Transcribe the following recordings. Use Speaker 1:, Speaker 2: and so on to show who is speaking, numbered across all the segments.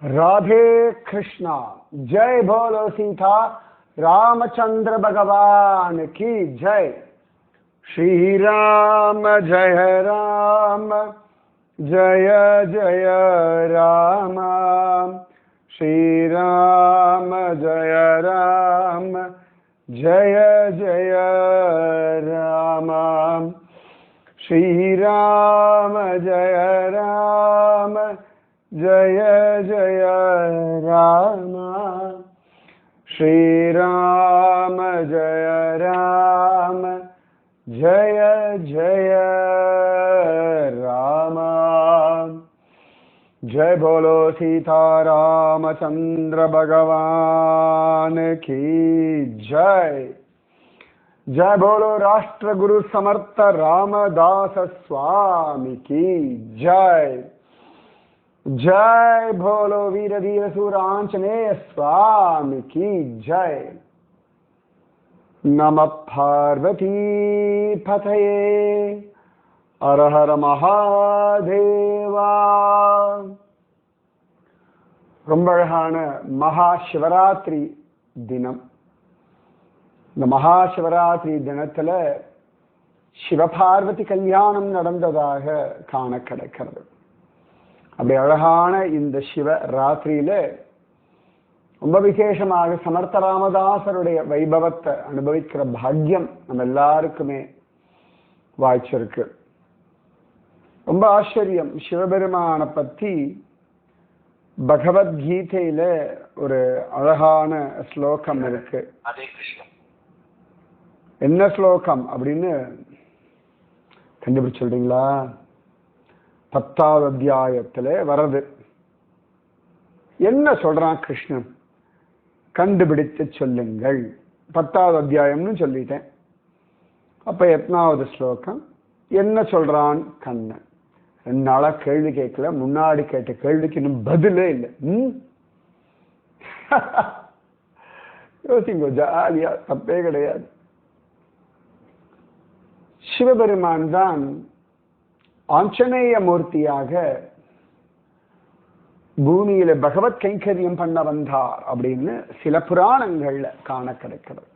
Speaker 1: राधे कृष्णा। जय बोलो सीता रामचंद्र भगवान की जय। श्री राम जय राम, जय जय राम। श्री राम जय राम, जय जय राम। श्री राम जय राम, जय जय राम। श्री राम जय राम, जय जय राम। जय बोलो सीता रामचंद्र भगवान की जय। जय बोलो राष्ट्र गुरु समर्थ रामदास स्वामी की जय। जय बोलो वीर धीर सूर आंजनेय स्वामी की जय। नमः पार्वती पतये, हर हर महादेवा। ரொம்ப அழகான மகா சிவராத்திரி தினம். இந்த மகா சிவராத்திரி தினத்துல சிவபார்வதி கல்யாணம் நடந்ததாக காண கிடைக்கிறது. அப்படி அழகான இந்த சிவ ராத்திரியில ரொம்ப விசேஷமாக சமர்த்த ராமதாசருடைய வைபவத்தை அனுபவிக்கிற பாக்கியம் நம்ம எல்லாருக்குமே வாய்ச்சிருக்கு. ரொம்ப ஆச்சரியம். சிவபெருமான பத்தி பகவத்கீதையில ஒரு அழகான ஸ்லோகம் இருக்கு. என்ன ஸ்லோகம் அப்படின்னு கண்டுபிடிச்சு சொல்றீங்களா? 10வது அத்தியாயத்துல வர்றது. என்ன சொல்றான் கிருஷ்ணன்? கண்டுபிடித்து சொல்லுங்கள். 10வது அத்தியாயம்னு சொல்லிட்டேன். அப்ப எத்தனாவது ஸ்லோகம்? என்ன சொல்றான் கண்ணன்? 2 நாளா கேள்வி கேட்கல. முன்னாடி கேட்ட கேள்விக்கு இன்னும் பதிலே இல்லை. யோசிங்க, ஜாலியா, தப்பே கிடையாது. சிவபெருமான் தான் ஆஞ்சநேய மூர்த்தியாக பூமியில பகவத் கைங்கரியம் பண்ண வந்தார் அப்படின்னு சில புராணங்கள்ல காண கிடைக்கிறது.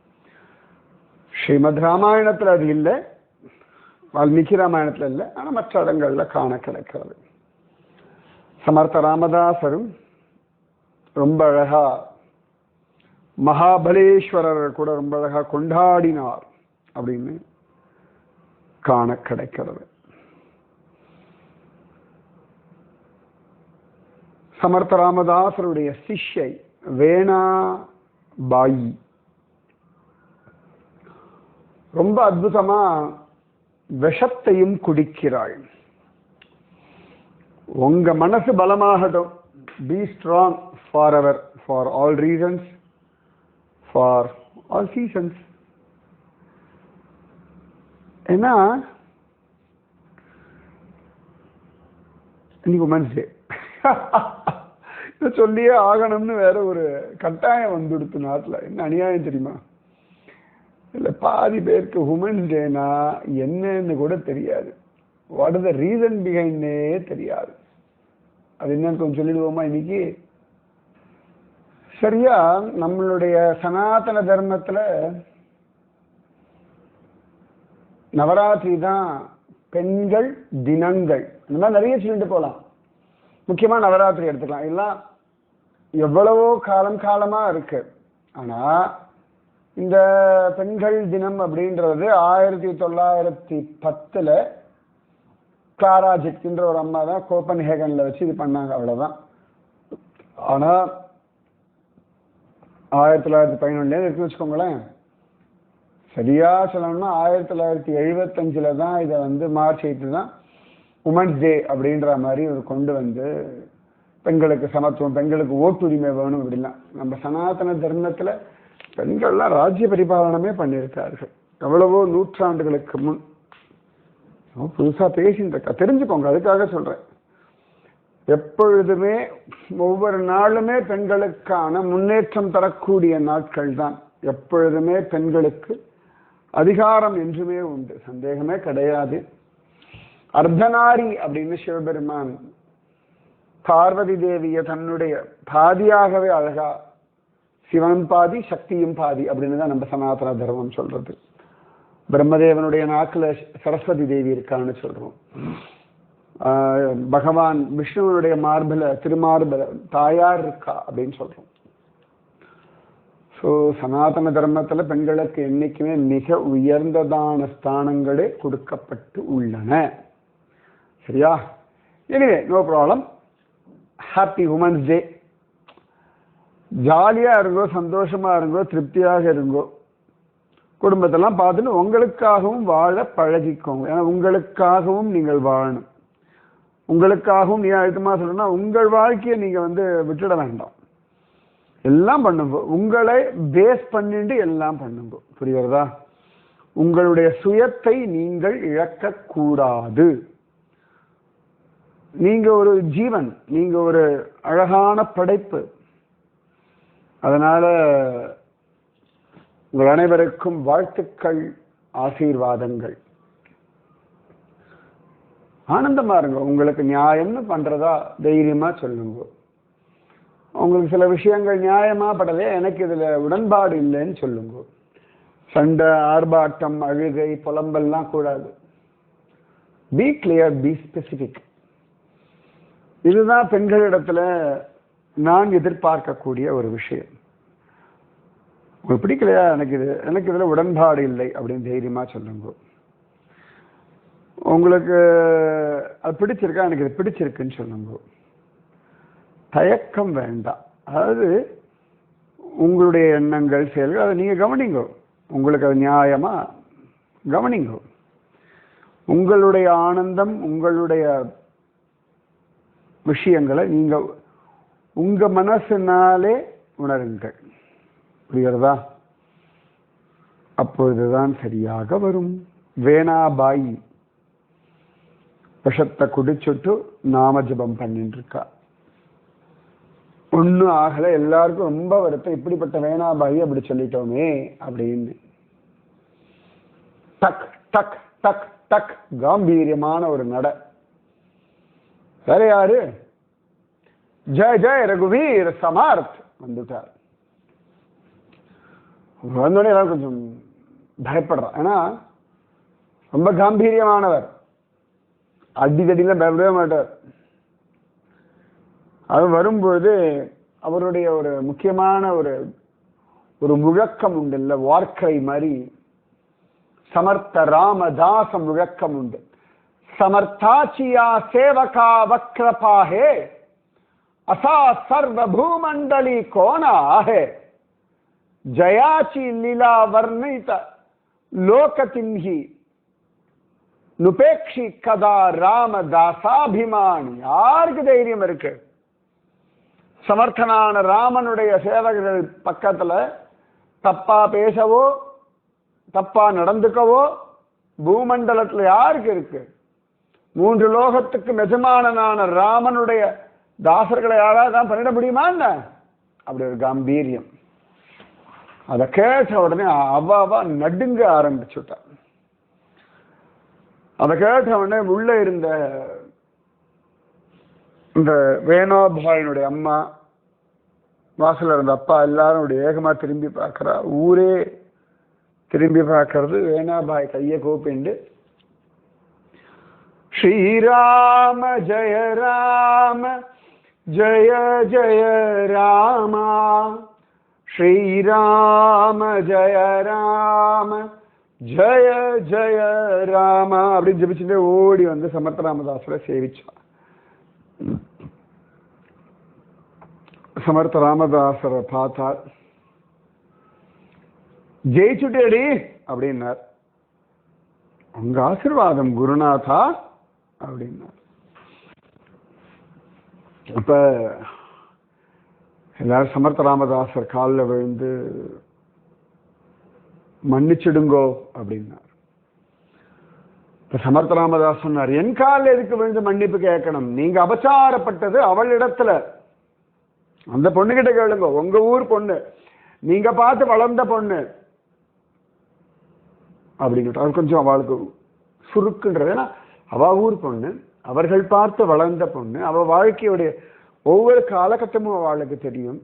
Speaker 1: ஸ்ரீமத் ராமாயணத்துல அது இல்லை, வால்மீகி ராமாயணத்துல இல்லை, ஆனா மற்ற இடங்கள்ல காண கிடைக்கிறது. சமர்த்த ராமதாசரும் ரொம்ப அழகா மகாபலேஸ்வரர் கூட ரொம்ப அழகா கொண்டாடினார் அப்படின்னு காண கிடைக்கிறது. சமர்த்த ராமதாசருடைய சிஷ்யை வேணா பாயி ரொம்ப அற்புதமா விஷத்தையும் குடிக்கிறாள். உங்க மனசு பலமாகட்டும். Be strong forever, for all reasons, for all seasons. ஏன்னா இன்னைக்கு உமன்ஸ் டே. இதை சொல்லியே ஆகணும்னு வேற ஒரு கட்டாயம் வந்துடுத்து நாட்டில். என்ன அநியாயம் தெரியுமா? இல்லை, பாதி பேருக்கு உமன்ஸ் டேனா என்னன்னு கூட தெரியாது. வாட் இஸ் த ரீசன் பிஹைண்டே தெரியாது. அது என்னன்னு கொஞ்சம் சொல்லிடுவோமா இன்னைக்கு? சரியா, நம்மளுடைய சனாதன தர்மத்துல நவராத்திரி தான் பெண்கள் தினங்கள். இந்த மாதிரி நிறைய சொல்லிட்டு போகலாம். முக்கியமா நவராத்திரி எடுத்துக்கலாம். எல்லாம் எவ்வளவோ காலமா இருக்கு. ஆனா இந்த பெண்கள் தினம் அப்படின்றது 1910 கிளாரா ஜெட்கின்ற ஒரு அம்மா தான் கோப்பன்ஹேகன்ல வச்சு இது பண்ணாங்க, அவ்வளவுதான். ஆனா 1911 இருக்குன்னு வச்சுக்கோங்களேன். சரியா சொல்லணும்னா 1975 தான் இதை மார்ச் 8 தான் உமன்ஸ் டே அப்படின்ற மாதிரி ஒரு கொண்டு வந்து பெண்களுக்கு சமத்துவம், பெண்களுக்கு ஓட்டுரிமை வேணும் அப்படிலாம். நம்ம சனாதன தர்மத்துல பெண்கள்லாம் ராஜ்ய பரிபாலனமே பண்ணியிருக்கார்கள் எவ்வளவோ நூற்றாண்டுகளுக்கு முன். புதுசா பேசிட்டு இருக்கா, தெரிஞ்சுக்கோங்க, அதுக்காக சொல்றேன். எப்பொழுதுமே ஒவ்வொரு நாளுமே பெண்களுக்கான முன்னேற்றம் தரக்கூடிய நாட்கள் தான். எப்பொழுதுமே பெண்களுக்கு அதிகாரம் என்றுமே உண்டு, சந்தேகமே கிடையாது. அர்த்தநாரி அப்படின்னு சிவபெருமான் பார்வதி தேவிய தன்னுடைய பாதியாகவே அழகா சிவன் பாதி சக்தியும் பாதி அப்படின்னு தான் நம்ம சனாதன தர்மம் சொல்றது. பிரம்மதேவனுடைய நாக்குல சரஸ்வதி தேவி இருக்கான்னு சொல்றோம். பகவான் விஷ்ணுவனுடைய மார்பில திருமார்பில தாயார் இருக்கா அப்படின்னு சொல்றோம். ஸோ சனாதன தர்மத்துல பெண்களுக்கு என்னைக்குமே மிக உயர்ந்ததான ஸ்தானங்களே கொடுக்கப்பட்டு உள்ளன. சரியா? Anyway no problem. Happy women's day. ஜாலியா இருங்கோ, சந்தோஷமா இருங்கோ, திருப்தியாக இருங்கோ. குடும்பத்தெல்லாம் பார்த்துட்டு உங்களுக்காகவும் வாழ பழகிக்கோங்க. ஏன்னா உங்களுக்காகவும் நீங்கள் வாழணும். உங்களுக்காகவும் நீ அழுத்தமா சொல்லணும்னா உங்கள் வாழ்க்கையை நீங்க விட்டுட வேண்டாம். எல்லாம் பண்ணுங்க. உங்களை பேஸ் பண்ணிட்டு எல்லாம் பண்ணுங்க. புரியுறதா? உங்களுடைய சுயத்தை நீங்கள் இழக்க கூடாது. நீங்க ஒரு ஜீவன், நீங்க ஒரு அழகான படைப்பு. அதனால உங்கள் அனைவருக்கும் வாழ்த்துக்கள், ஆசீர்வாதங்கள். ஆனந்தமா இருங்க. உங்களுக்கு நியாயம்னு பண்றதா தைரியமா சொல்லுங்க. உங்களுக்கு சில விஷயங்கள் நியாயமா படலையே, எனக்கு இதுல உடன்பாடு இல்லைன்னு சொல்லுங்க. சண்டை, ஆர்ப்பாட்டம், அழுகை, புலம்பெல்லாம் கூடாது. Be clear, be specific. இதுதான் பெண்களிடத்துல நான் எதிர்பார்க்கக்கூடிய ஒரு விஷயம். உங்களுக்கு பிடிக்கலையா, எனக்கு இதுல உடன்பாடு இல்லை அப்படின்னு தைரியமா சொல்லுங்க. உங்களுக்கு அது பிடிச்சிருக்கா, எனக்கு இது பிடிச்சிருக்குன்னு சொல்லுங்க. தயக்கம் வேண்டாம். அதாவது உங்களுடைய எண்ணங்கள், செயல்கள் அதை நீங்க கவனிங்க. உங்களுக்கு அது நியாயமா கவனிங்க. உங்களுடைய ஆனந்தம், உங்களுடைய விஷயங்களை நீங்க உங்க மனசினாலே உணருங்கள். புரிகிறதா? அப்பொழுதுதான் சரியாக வரும். வேணாபாய் விஷத்தை குடிச்சுட்டு நாம ஜபம் பண்ணிட்டு இருக்கா. ஒன்னும் ஆகல. எல்லாருக்கும் ரொம்ப வருத்தம், இப்படிப்பட்ட வேணாபாய் அப்படி சொல்லிட்டோமே அப்படின்னு. டக் டக் டக் டக் காம்பீரியமான ஒரு நட. வேற யாரு? ஜெய ஜெய ரகுவீர் சமார்த் வந்துட்டார். வந்தோடனே எல்லாரும் கொஞ்சம் பயப்படுறான். ஏன்னா ரொம்ப காம்பீரியமானவர். அடிதடியில பயப்படவே மாட்டார். அது வரும்போது அவருடைய ஒரு முக்கியமான ஒரு முழக்கம் உண்டு இல்ல, வார்க்கை மாதிரி. சமர்த்த ராமதாச முழக்கம் உண்டு. சமர்த்தாச்சியா சேவகா வக்ரபாஹே அசா சர்வ பூமண்டலி கோணாஹே ஜயாச்சி லீலா வர்ணித லோகதின்ஹி நுபேக்ஷி கதா ராமதாசாபிமானி. யாருக்கு தைரியம் இருக்கு சமர்த்தனான ராமனுடைய சேவகர்கள் பக்கத்துல தப்பா பேசவோ தப்பா நடந்துக்கவோ பூமண்டலத்துல யாருக்கு இருக்கு? 3 லோகத்துக்கு எஜமானனான ராமனுடைய தாசர்களை யாராவது தான் பண்ணிட முடியுமா என்ன? அப்படி ஒரு காம்பீரியம். அதை கேட்ட உடனே அவ நடுங்க ஆரம்பிச்சுட்டான். அதை கேட்ட உடனே உள்ள இருந்த இந்த வேணாபாயினுடைய அம்மா, வாசல இருந்த அப்பா, எல்லாரும் ஏகமா திரும்பி பார்க்கிறா. ஊரே திரும்பி பார்க்கறது. வேணாபாய் கையை கூப்பிண்டு ஸ்ரீராம ஜெய ராம ஜெய ஜெய ராமா ஸ்ரீராம ஜெய ராம ஜெய ஜெய ராமா அப்படின்னு ஜபிச்சுட்டே ஓடி வந்து சமர்த்த ராமதாசரை சேவிச்சான். சமர்த்த ராமதாசரை பார்த்தார். ஜெயிச்சுட்டேடி அப்படின்னார். உங்க ஆசீர்வாதம் குருநாதா அப்படின்னார். அப்ப எல்லாரும் சமர்த்த ராமதாசர் காலில் விழுந்து மன்னிச்சிடுங்கோ அப்படின்னார். இப்ப சமர்த்த ராமதாஸ் சொன்னார், என் காலில் எதுக்கு விழுந்து மன்னிப்பு கேட்கணும்? நீங்க அபச்சாரப்பட்டது அவள் இடத்துல. அந்த பொண்ணுகிட்ட கேளுங்க. உங்க ஊர் பொண்ணு, நீங்க பார்த்து வளர்ந்த பொண்ணு அப்படின்ட்டு அது கொஞ்சம் அவளுக்கு சுருக்குன்றது. ஏன்னா அவ ஊர் பொண்ணு, அவர்கள் பார்த்து வளர்ந்த பொண்ணு, அவ வாழ்க்கையுடைய ஒவ்வொரு காலகட்டமும் அவளுக்கு தெரியும்.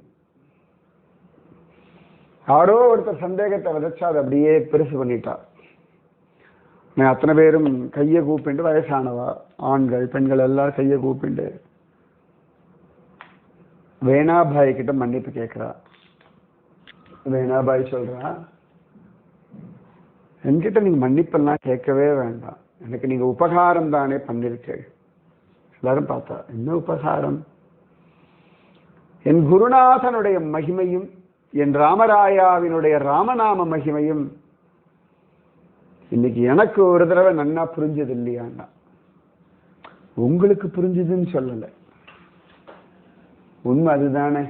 Speaker 1: யாரோ ஒருத்தர் சந்தேகத்தை விதைச்சா அதை அப்படியே பெருசு பண்ணிட்டா. அத்தனை பேரும் கையை கூப்பிண்டு, வயசானவா ஆண்கள் பெண்கள் எல்லாரும் கையை கூப்பிண்டு வேணாபாய் கிட்ட மன்னிப்பு கேட்கிறா. வேணாபாய் சொல்றா, என்கிட்ட நீங்க மன்னிப்பெல்லாம் கேட்கவே வேண்டாம், எனக்கு நீங்க உபகாரம் தானே பண்ணிருக்கேன். எல்லாரும் பார்த்தா, என்ன உபகாரம்? என் குருநாதனுடைய மகிமையும் என் ராமராயாவினுடைய ராமநாம மகிமையும் இன்னைக்கு எனக்கு ஒரு தடவை நன்னா புரிஞ்சது இல்லையாண்டா. உங்களுக்கு புரிஞ்சுதுன்னு சொல்லல, உண்மை அதுதானே.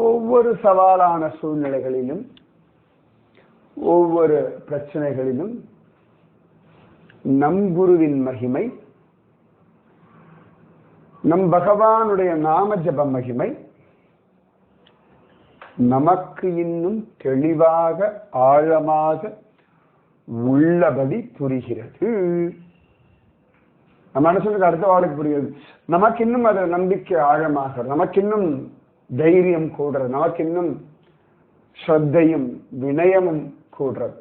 Speaker 1: ஒவ்வொரு சவாலான சூழ்நிலைகளிலும் ஒவ்வொரு பிரச்சனைகளிலும் நம் குருவின் மகிமை, நம் பகவானுடைய நாம ஜப மகிமை நமக்கு இன்னும் தெளிவாக ஆழமாக உள்ளபடி புரிகிறது. நம்ம மனசுக்கு அடுத்த வாழ்க்கை புரியுது. நமக்கு இன்னும் அது நம்பிக்கை ஆழமாக, நமக்கு இன்னும் தைரியம் கூடுறது, நமக்கு இன்னும் ஸ்ரத்தையும் வினயமும் கூடுறது.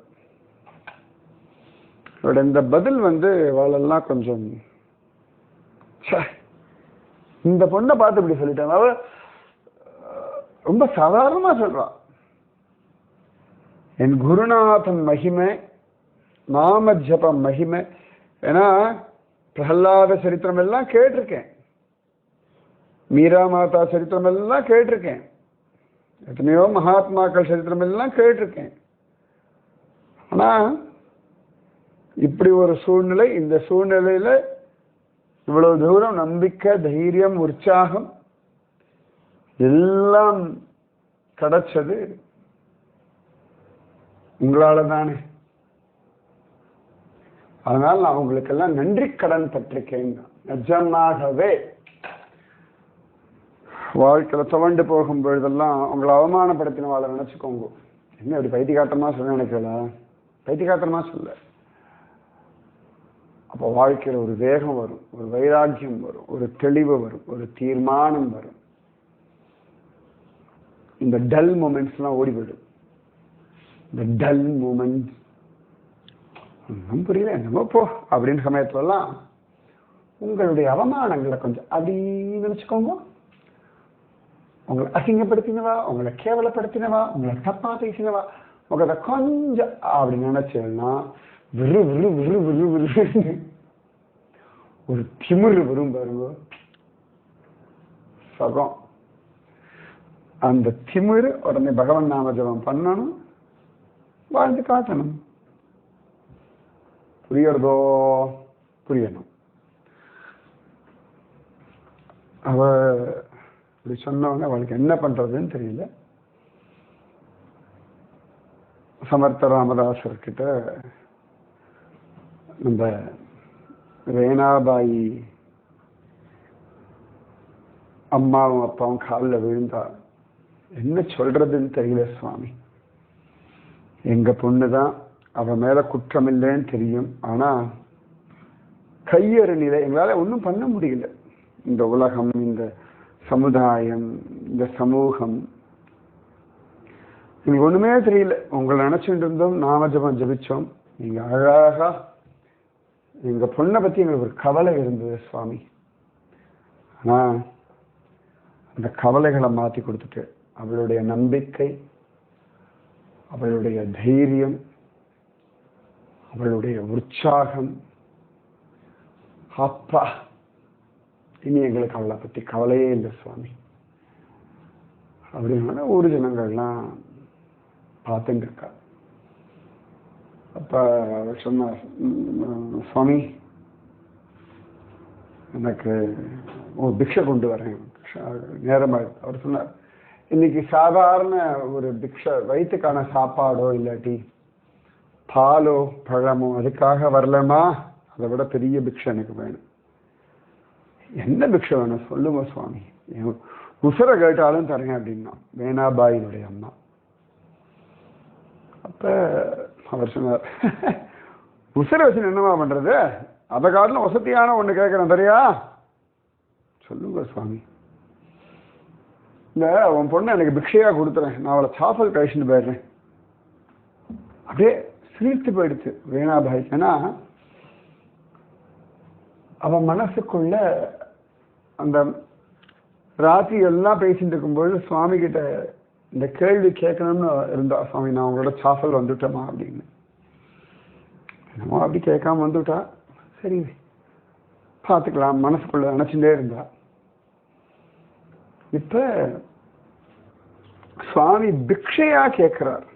Speaker 1: இந்த பதில் அவளெல்லாம் கொஞ்சம் இந்த பொண்ணை பார்த்து இப்படி சொல்லிட்டாங்க. அவ ரொம்ப சாதாரணமா சொல்றா, என் குருநாதன் மகிமை, நாம ஜப மகிமை. ஏன்னா பிரகலாத சரித்திரம் எல்லாம் கேட்டிருக்கேன், மீரா மாதா சரித்திரம் எல்லாம் கேட்டிருக்கேன், எத்தனையோ மகாத்மாக்கள் சரித்திரம் எல்லாம் கேட்டிருக்கேன். ஆனா இப்படி ஒரு சூழ்நிலை, இந்த சூழ்நிலையில இவ்வளவு தூரம் நம்பிக்கை, தைரியம், உற்சாகம் எல்லாம் கிடைச்சது உங்களால தானே. அதனால நான் உங்களுக்கெல்லாம் நன்றி கடன் பட்டிருக்கேன். நிஜமாகவே வாழ்க்கையில துவண்டு போகும் பொழுதெல்லாம் உங்களை அவமானப்படுத்தினவாளை நினைச்சுக்கோங்க. என்ன அப்படி பைத்தியகாரமா சொல்ல நினைக்கல, பைத்தியகாரமா சொல்ல. அப்போ வாழ்க்கையில ஒரு வேகம் வரும், ஒரு வைராக்கியம் வரும், ஒரு தெளிவு வரும், ஒரு தீர்மானம் வரும். இந்த டல் மூமெண்ட்ஸ் எல்லாம் ஓடிவிடும். இந்த டல் மூமெண்ட்ஸ் ஒன்றும் புரியல, என்னமோ போ அப்படின்னு சமயத்துலலாம் உங்களுடைய அவமானங்களை கொஞ்சம் அப்படி நினைச்சுக்கோங்க. உங்களை அசிங்கப்படுத்தினவா, உங்களை கேவலப்படுத்தினவா, உங்களை தப்பா பேசினவா, உங்களை கொஞ்சம் அப்படி நினைச்சேன்னா விரு விரு விரு விரு விரு ஒரு திமிரு வரும் பாருங்க, சகம். அந்த திமிரு உடனே பகவன் நாம ஜபம் பண்ணணும், வாழ்ந்து காட்டணும். புரியறதோ? புரியணும். அவ இப்படி சொன்னவங்க அவளுக்கு என்ன பண்றதுன்னு தெரியல. சமர்த்த ராமதாசர் கிட்ட நம்ம வேணாபாயி அம்மாவும் அப்பாவும் காலில் விழுந்தா, என்ன சொல்றதுன்னு தெரியல சுவாமி. எங்க பொண்ணுதான், அவ மேல குற்றம் இல்லைன்னு தெரியும், ஆனா கையறு நிலை, எங்களால ஒன்றும் பண்ண முடியல. இந்த உலகம், இந்த சமுதாயம், இந்த சமூகம், எனக்கு ஒண்ணுமே தெரியல. உங்களை நினைச்சுட்டு இருந்தோம், நாம ஜபம் ஜபிச்சோம், நீங்க அழகா எங்க பொண்ணை பத்தி எங்களுக்கு ஒரு கவலை இருந்தது சுவாமி. ஆனா அந்த கவலைகளை மாத்தி கொடுத்துட்டு அவளுடைய நம்பிக்கை, அவளுடைய தைரியம், அவளுடைய உற்சாகம், அப்பா இனி எங்களுக்கு அவளை பத்தி கவலையே இல்லை சுவாமி அப்படின்னா ஊர் ஜனங்கள்லாம் பார்த்துட்டு இருக்கா. அப்ப அவர் சொன்னார், சுவாமி எனக்கு பிக்ஷை கொண்டு வரேன், நேரமாக. அவர் சொன்னார், இன்னைக்கு சாதாரண ஒரு பிக்ஷை, வயிற்றுக்கான சாப்பாடோ இல்லாட்டி பாலோ பழமோ அதுக்காக வரலமா, அதை விட பெரிய பிக்ஷை எனக்கு வேணும். என்ன பிக்ஷை வேணும் சொல்லுங்க சுவாமி, உசுர கேட்டாலும் தரேன் அப்படின்னா வேணாபாயினுடைய அம்மா. அப்ப அவர் சொன்னார், உசுர வச்சு என்னவா பண்றது, அதை காட்டிலும் வசதியான ஒண்ணு கேட்கிறேன், சரியா? சொல்லுங்க சுவாமி. இந்த உன் பொண்ணு எனக்கு பிக்ஷையா கொடுத்துறேன், நான் அவளை சாஃபல் கழிச்சுட்டு போயிடுறேன். அப்படியே சிரித்து போயிடுச்சு வீணாபாய். ஏன்னா அவன் மனசுக்குள்ள அந்த ராத்திரி எல்லாம் பேசிட்டு இருக்கும்போது சுவாமி கிட்ட இந்த கேள்வி கேட்கணும்னு இருந்தா, சுவாமி நான் உங்களோட சாஃபல் வந்துட்டோமா அப்படின்னு. என்னமோ அப்படி கேட்காம வந்துட்டா, சரி பார்த்துக்கலாம் மனசுக்குள்ள நினைச்சுட்டே இருந்தா. இப்ப சுவாமி பிக்ஷையா கேட்கிறார்.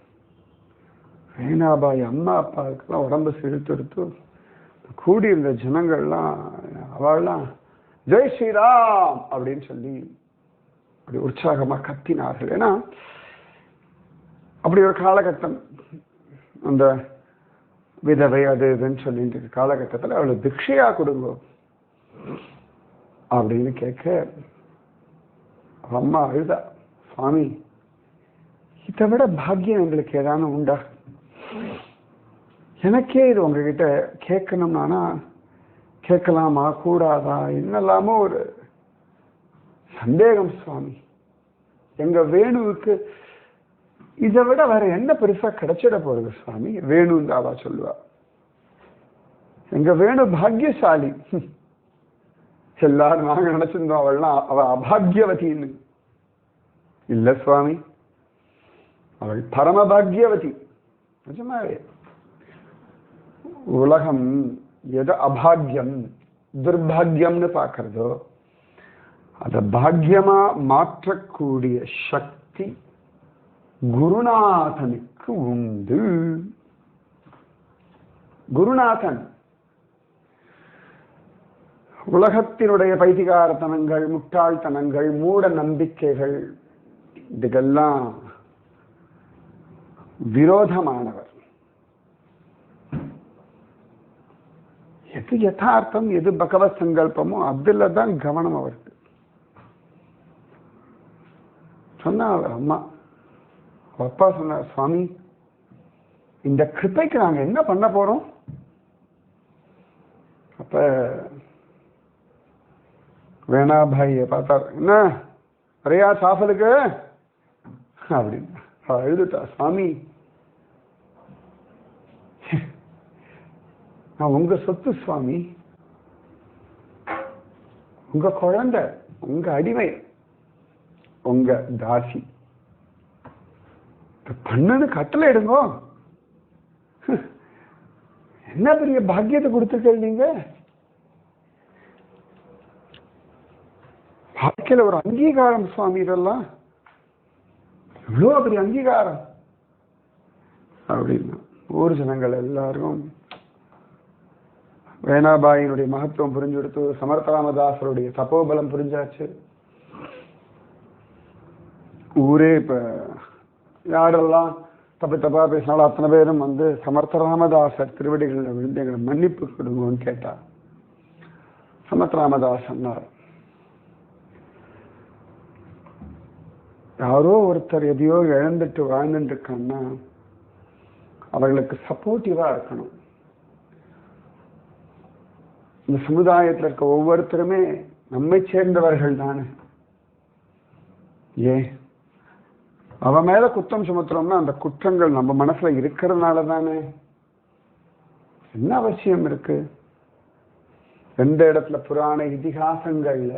Speaker 1: வீணாபாய் அம்மா அப்பாவுக்கெல்லாம் உடம்பு செலுத்தெடுத்து கூடியிருந்த ஜனங்கள்லாம் அவள்லாம் ஜெய் ஸ்ரீராம் அப்படின்னு சொல்லி அப்படி உற்சாகமா கத்தினார்கள். ஏன்னா அப்படி ஒரு காலகட்டம், அந்த விதவை அது இதுன்னு சொல்லிட்டு காலகட்டத்தில் அவளுக்கு பிக்ஷையா கொடுங்க அப்படின்னு கேட்க அம்மா அழுதா, சுவாமி இதை விட பாக்கியம் எங்களுக்கு ஏதானு உண்டா? எனக்கே இது உங்ககிட்ட கேட்கணும்னா கேட்கலாமா கூடாதா என்னெல்லாமோ ஒரு சந்தேகம் சுவாமி. எங்க வேணுவுக்கு இதை விட வேற என்ன பெருசா கிடைச்சிட போறது சுவாமி? வேணுன்னு அவ சொல்லுவா. எங்க வேணு பாக்யசாலி. எல்லாரும் நாங்க நினைச்சிருந்தோம் அவள்லாம் அவ அபாகியவதின்னு. இல்ல சுவாமி, அவள் பரமபாகியவதி. நிஜமாவே உலகம் எது அபாகியம் துர்பாகியம்னு பார்க்கறதோ அத பாக்கியமா மாற்றக்கூடிய சக்தி குருநாதனுக்கு உண்டு. குருநாதன் உலகத்தினுடைய பைத்திகாரத்தனங்கள், முட்டாள்தனங்கள், மூட நம்பிக்கைகள் இதுக்கெல்லாம் விரோதமானவர். எது யதார்த்தம், எது பகவத் சங்கல்பமோ அதுல தான் கவனம் அவருக்கு. சொன்னா அம்மா அப்பா சொன்னார், சுவாமி இந்த கிருப்பைக்கு நாங்க என்ன பண்ண போறோம்? அப்ப வேணாபாய பார்த்தார், என்ன நிறையா சாஃபலுக்கு அப்படின்னு எழுதுட்டா. சுவாமி நான் உங்க சொத்து சுவாமி, உங்க குழந்தை, உங்க அடிமை, உங்க தாசி. பண்ணுன்னு கட்டளை எடுங்கோ. என்ன பெரிய பாக்கியத்தை கொடுத்துருக்க நீங்க. வாழ்க்கையில ஒரு அங்கீகாரம் சுவாமி, இதெல்லாம் இவ்வளோ பெரிய அங்கீகாரம் அப்படின்னா ஊர் ஜனங்கள் எல்லாரும் வேணாபாயினுடைய மகத்துவம் புரிஞ்சு கொடுத்து, சமர்த்தராமதாசருடைய தபோபலம் புரிஞ்சாச்சு. ஊரே இப்ப யாரெல்லாம் தப்பு தப்பா பேசினாலும் அத்தனை பேரும் வந்து சமர்த்தராமதாசர் திருவடிகள் விழுந்து எங்களை மன்னிப்பு கொடுங்கன்னு கேட்டா. சமர்த்தராமதாஸ் சொன்னார், யாரோ ஒருத்தர் எதையோ இழந்துட்டு வாழ்ந்துட்டு இருக்கான்னா அவர்களுக்கு சப்போர்ட்டிவா இருக்கணும். இந்த சமுதாயத்தில் இருக்க ஒவ்வொருத்தருமே நம்மை சேர்ந்தவர்கள் தானே. ஏன் அவன் மேல குற்றம் சுமத்துறோம்னா அந்த குற்றங்கள் நம்ம மனசுல இருக்கிறதுனால தானே. என்ன அவசியம் இருக்கு? எந்த இடத்துல புராண இதிகாசங்கள்ல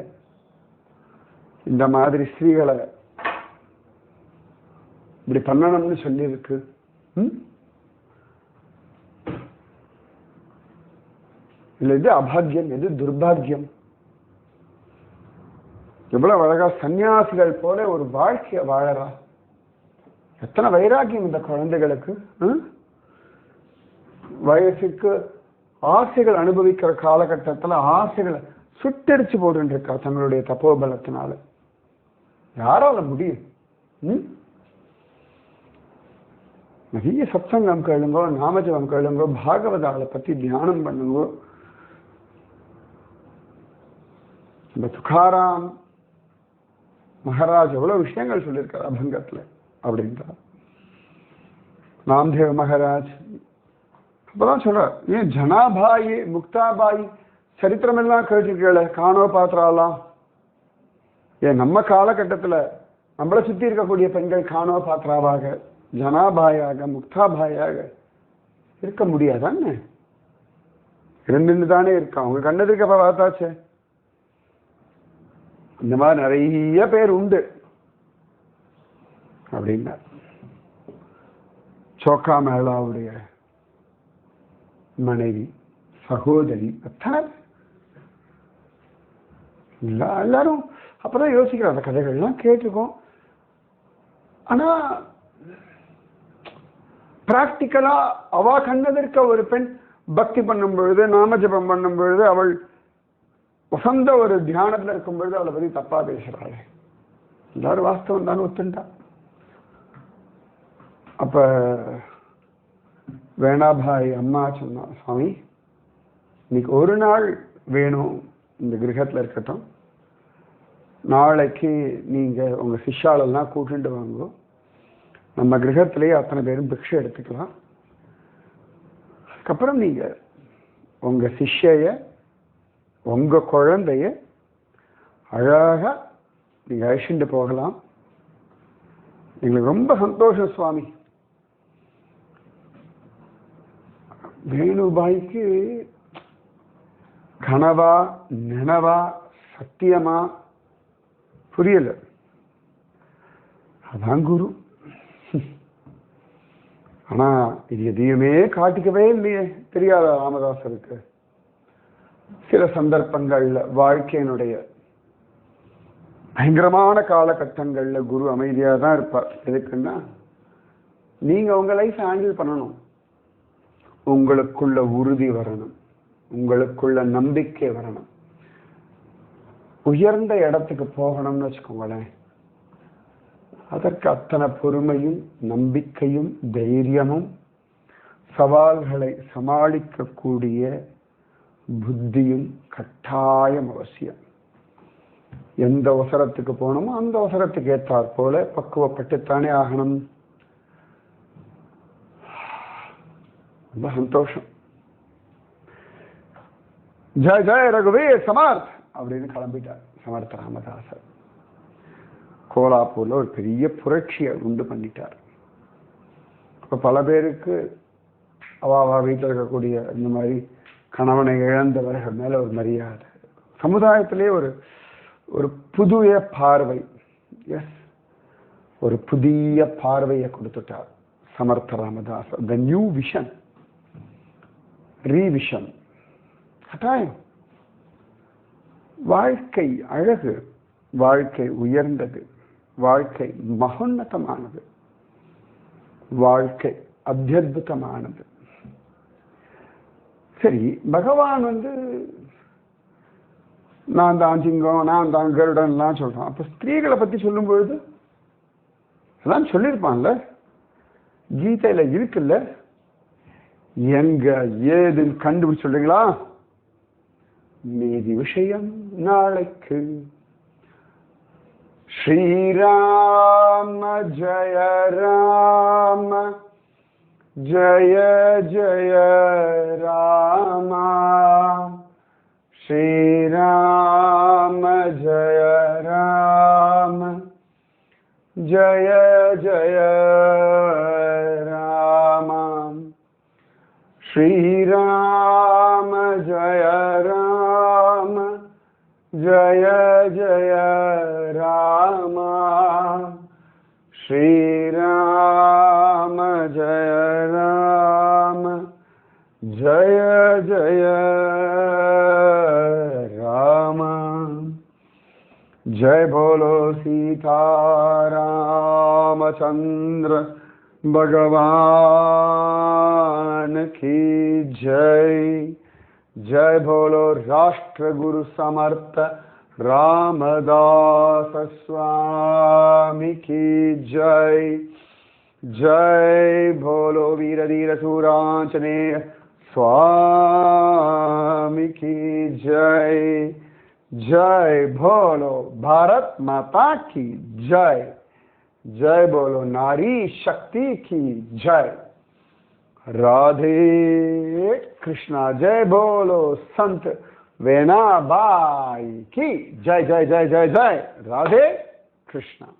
Speaker 1: இந்த மாதிரி ஸ்திரீகளை இப்படி பண்ணணும்னு சொல்லி இருக்கு? இல்ல இது அபாகியம், எது துர்பாகியம்? எவ்வளவு அழகா சன்னியாசிகள் போல ஒரு வாழ்க்கைய வாழறா. எத்தனை வைராக்கியம் இந்த குழந்தைகளுக்கு. வயசுக்கு ஆசைகள் அனுபவிக்கிற காலகட்டத்துல ஆசைகளை சுட்டரிச்சு போட்டு இருக்கா தங்களுடைய தப்போபலத்தினால. யாரால முடியும்? நிறைய சத்சங்கம் கேளுங்கோ, நாமஜபம் கேளுங்கோ, பாகவதால பத்தி தியானம் பண்ணுங்கோ. இந்த துகாராம் மகாராஜ் எவ்வளவு விஷயங்கள் சொல்லியிருக்கார் அபங்கத்துல அப்படின்றார். ராம்தேவ் மகாராஜ் அப்பதான் சொல்ற, ஏன் ஜனாபாயி முக்தாபாயி சரித்திரம் எல்லாம் கேட்டிருக்கல, காணோ பாத்திராலாம். ஏன் நம்ம காலகட்டத்துல நம்மளை சுத்தி இருக்கக்கூடிய பெண்கள் காணோ பாத்திராவாக, ஜனாபாயாக, முக்தாபாயாக இருக்க முடியாதான்னு ரெண்டு தானே இருக்கா. அவங்க கண்டதுக்கு அப்ப பார்த்தாச்சே. இந்த மாதிரி நிறைய பேர் உண்டு அப்படின்னா. சோக்கா மேளாவுடைய மனைவி, சகோதரி, எல்லாரும் அப்பதான் யோசிக்கிற அந்த கதைகள்லாம் கேட்டிருக்கோம். ஆனா பிராக்டிக்கலா அவ கண்டதற்க ஒரு பெண் பக்தி பண்ணும் பொழுது, நாம ஜபம் பண்ணும் பொழுது, அவள் வசந்த ஒரு தியானத்துல இருக்கும் பொழுது அவளை பத்தி தப்பா பேசுறாள். எல்லாரும் வாஸ்தவம் தான் ஒத்துண்டா. அப்ப வேணாபாய் அம்மா சொன்னா, சுவாமி இன்னைக்கு ஒரு நாள் வேணும் இந்த கிரகத்துல இருக்கட்டும், நாளைக்கு நீங்க உங்க சிஷ்யாலெல்லாம் கூட்டிட்டு வாங்க, நம்ம கிரகத்திலேயே அத்தனை பேரும் பிக்ஷை எடுத்துக்கலாம். அதுக்கப்புறம் நீங்க உங்க சிஷ்ய உங்க குழந்தைய அழகா நீங்க அழிச்சுட்டு போகலாம். எங்களுக்கு ரொம்ப சந்தோஷம் சுவாமி. வேணுபாய்க்கு கனவா நினவா சத்தியமா புரியல. அதான் குரு. ஆனா இது எதையுமே காட்டிக்கவே இல்லையே, தெரியாத ராமதாசருக்கு. சில சந்தர்ப்பங்கள்ல வாழ்க்கையினுடைய பயங்கரமான காலகட்டங்கள்ல குரு அமைதியா தான் இருப்பார். எதுக்குன்னா நீங்க உங்க லைஃப் ஹேண்டில் பண்ணணும், உங்களுக்குள்ள உறுதி வரணும், உங்களுக்குள்ள நம்பிக்கை வரணும், உயர்ந்த இடத்துக்கு போகணும்னு வச்சுக்கோங்களேன். அதற்கு அத்தனை பொறுமையும் நம்பிக்கையும் தைரியமும் சவால்களை சமாளிக்கக்கூடிய புத்தியும் கட்டாயம் அவசியம். எந்த அவசரத்துக்கு போகணுமோ அந்த அவசரத்துக்கு ஏற்றாற் போல பக்குவப்பட்டுத்தானே ஆகணும். ரொம்ப சந்தோஷம். ஜெய ஜெய ரகுவீர் சமர்த் அப்படின்னு கிளம்பிட்டார் சமர்த்த ராமதாசர். கோலாப்பூர்ல ஒரு பெரிய புரட்சியை உண்டு பண்ணிட்டார். அப்ப பல பேருக்கு அவ வீட்டில் இருக்கக்கூடிய இந்த மாதிரி கணவனை இழந்தவர்கள் மேல ஒரு மரியாதை, சமுதாயத்திலே ஒரு ஒரு புதிய பார்வை, எஸ் ஒரு புதிய பார்வையை கொடுத்துட்டார் சமர்த்த ராமதாசர். The new vision, ரீவிஷன். கட்டாயம் வாழ்க்கை அழகு, வாழ்க்கை உயர்ந்தது, வாழ்க்கை மகோன்னதமானது, வாழ்க்கை அத்தியுதமானது. சரி, பகவான் நான் தான் சிங்கம், நான் தான் கருடன்லாம் சொல்றான். அப்ப ஸ்திரீகளை பத்தி சொல்லும் பொழுது எல்லாம் சொல்லியிருப்பான்ல, கீதையில இருக்குல்ல, எங்க ஏதுன்னு கண்டுபிடிச்சு சொல்றீங்களா? மீதி விஷயம் நாளைக்கு. ஸ்ரீராம ஜய ராம ஜய ஜய ராம, ஸ்ரீராம ஜய ராம ஜய ஜய ராம, ஸ்ரீராம ஜய ராம ஜய ஜய ராம, ஸ்ரீராம ஜய ராம ஜய ஜய ராம. जय बोलो सीतारामचंद्र भगवान की जय. जय बोलो राष्ट्र गुरु समर्थ रामदास स्वामी की जय. जय बोलो वीर धीर सूरांजनेय स्वामी की जय. जय बोलो भारत माता की जय. जय बोलो नारी शक्ति की जय. राधे कृष्णा। जय बोलो संत वेना बाई की जय जय जय जय जय। राधे कृष्णा।